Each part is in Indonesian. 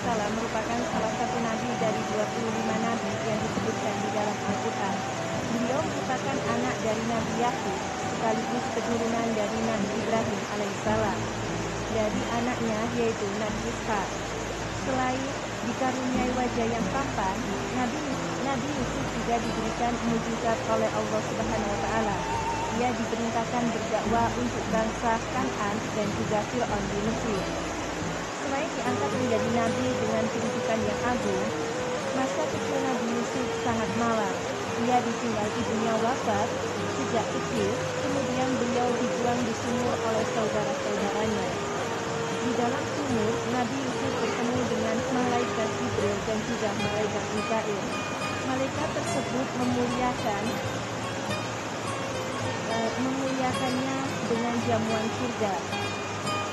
alaihissalam merupakan salah satu nabi dari 25 nabi yang disebutkan di dalam Al-Quran. Beliau merupakan anak dari Nabi Yakub sekaligus keturunan dari Nabi Ibrahim alaihissalam. Dari anaknya yaitu Nabi Ishak. Selain dikaruniai wajah yang tampan, Nabi Yusuf juga diberikan mukjizat oleh Allah Subhanahu wa taala. Ia diperintahkan berdakwah untuk bangsa Kan'an dan juga Fir'aun di Mesir. Selain diangkat menjadi nabi dengan kedudukan yang agung, masa kecil Nabi Yusuf sangat malang. Ia ditinggal ibunya wafat sejak kecil, kemudian beliau dibuang di sumur oleh saudara-saudaranya. Di dalam sumur, Nabi Yusuf bertemu dengan malaikat Jibril dan juga malaikat Mikail. Malaikat tersebut memuliakannya dengan jamuan surga.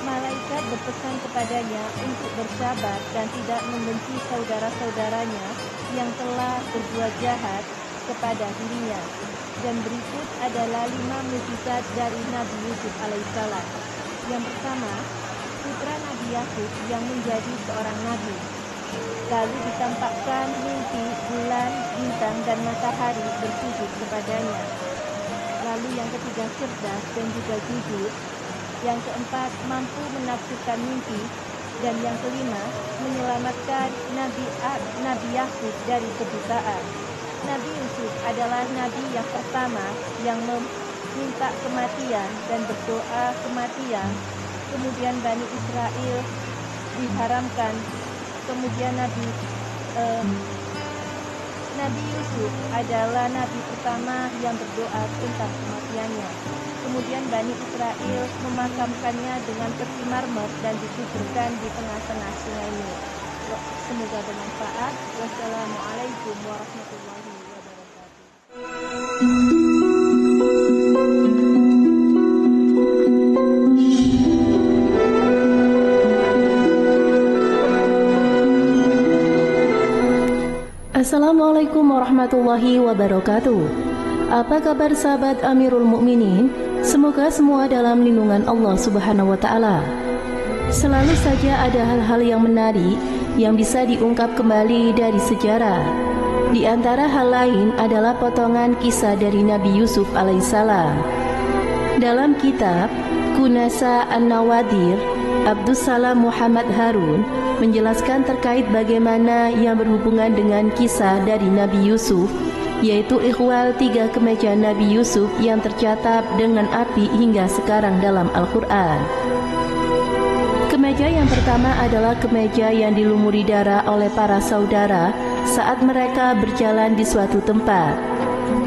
Malaikat berpesan kepadanya untuk bersabar dan tidak membenci saudara-saudaranya yang telah berbuat jahat kepada dirinya. Dan berikut adalah 5 mukjizat dari Nabi Yusuf alaihissalam. Yang pertama, putra Nabi Yakub yang menjadi seorang nabi. Lalu ditampakkan mimpi bulan, bintang, dan matahari bersujud kepadanya. Lalu yang ketiga, cerdas dan juga jujur. Yang keempat, mampu menafsirkan mimpi. Dan yang kelima, menyelamatkan Nabi Yakub dari kebutaan. Nabi Yusuf adalah nabi yang pertama yang meminta kematian dan berdoa kematian. Kemudian Bani Israel diharamkan. Kemudian Nabi Yusuf adalah nabi pertama yang berdoa tentang kematiannya. Kemudian Bani Israel memakamkannya dengan peti marmer dan dikuburkan di tengah-tengah sungai Nil. Semoga bermanfaat. Wassalamualaikum warahmatullahi wabarakatuh. Assalamualaikum warahmatullahi wabarakatuh. Apa kabar sahabat Amirul Mukminin? Semoga semua dalam lindungan Allah Subhanahu wa taala. Selalu saja ada hal-hal yang menarik yang bisa diungkap kembali dari sejarah. Di antara hal lain adalah potongan kisah dari Nabi Yusuf alaihissalam. Dalam kitab Kunasa An-Nawadir, Abdussalam Muhammad Harun menjelaskan terkait bagaimana yang berhubungan dengan kisah dari Nabi Yusuf, yaitu ikhwal 3 kemeja Nabi Yusuf yang tercatat dengan api hingga sekarang dalam Al-Quran. Kemeja yang pertama adalah kemeja yang dilumuri darah oleh para saudara saat mereka berjalan di suatu tempat.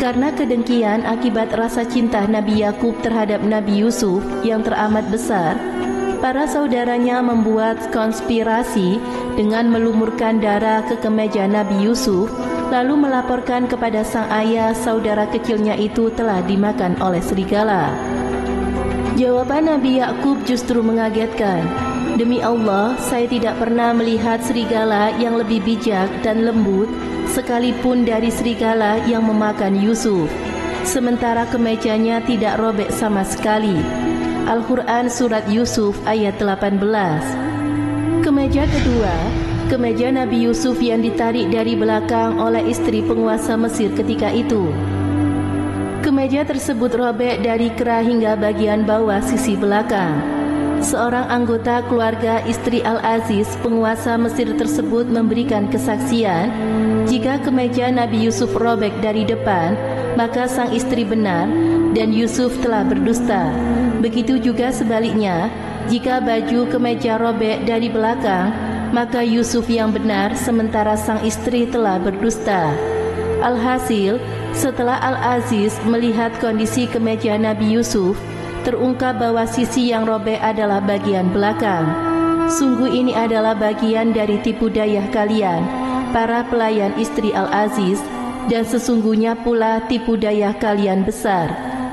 Karena kedengkian akibat rasa cinta Nabi Yakub terhadap Nabi Yusuf yang teramat besar, para saudaranya membuat konspirasi dengan melumurkan darah ke kemeja Nabi Yusuf, lalu melaporkan kepada sang ayah saudara kecilnya itu telah dimakan oleh serigala. Jawaban Nabi Yakub justru mengagetkan. Demi Allah, saya tidak pernah melihat serigala yang lebih bijak dan lembut sekalipun dari serigala yang memakan Yusuf. Sementara kemejanya tidak robek sama sekali. Al-Quran Surat Yusuf ayat 18. Kemeja kedua, kemeja Nabi Yusuf yang ditarik dari belakang oleh istri penguasa Mesir ketika itu. Kemeja tersebut robek dari kerah hingga bagian bawah sisi belakang. Seorang anggota keluarga istri Al-Aziz, penguasa Mesir tersebut memberikan kesaksian, jika kemeja Nabi Yusuf robek dari depan, maka sang istri benar dan Yusuf telah berdusta. Begitu juga sebaliknya, jika baju kemeja robek dari belakang, maka Yusuf yang benar sementara sang istri telah berdusta. Alhasil, setelah Al-Aziz melihat kondisi kemeja Nabi Yusuf, terungkap bahwa sisi yang robek adalah bagian belakang. Sungguh ini adalah bagian dari tipu daya kalian, para pelayan istri Al-Aziz, dan sesungguhnya pula tipu daya kalian besar.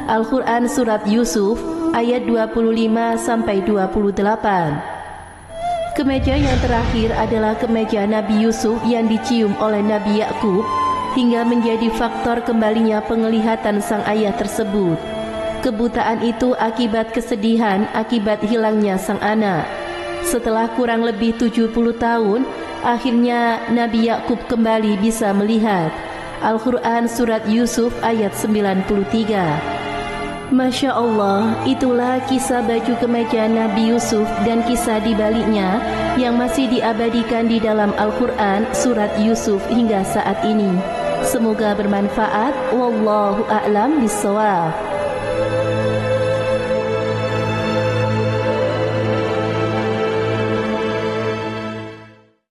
Al-Quran Surat Yusuf ayat 25-28. Kemeja yang terakhir adalah kemeja Nabi Yusuf yang dicium oleh Nabi Yakub hingga menjadi faktor kembalinya penglihatan sang ayah tersebut. Kebutaan itu akibat kesedihan akibat hilangnya sang anak. Setelah kurang lebih 70 tahun, akhirnya Nabi Yakub kembali bisa melihat. Al-Quran Surat Yusuf ayat 93. Masya Allah, itulah kisah baju kemeja Nabi Yusuf dan kisah di baliknya yang masih diabadikan di dalam Al-Quran Surat Yusuf hingga saat ini. Semoga bermanfaat. Wallahu a'lam bishawab.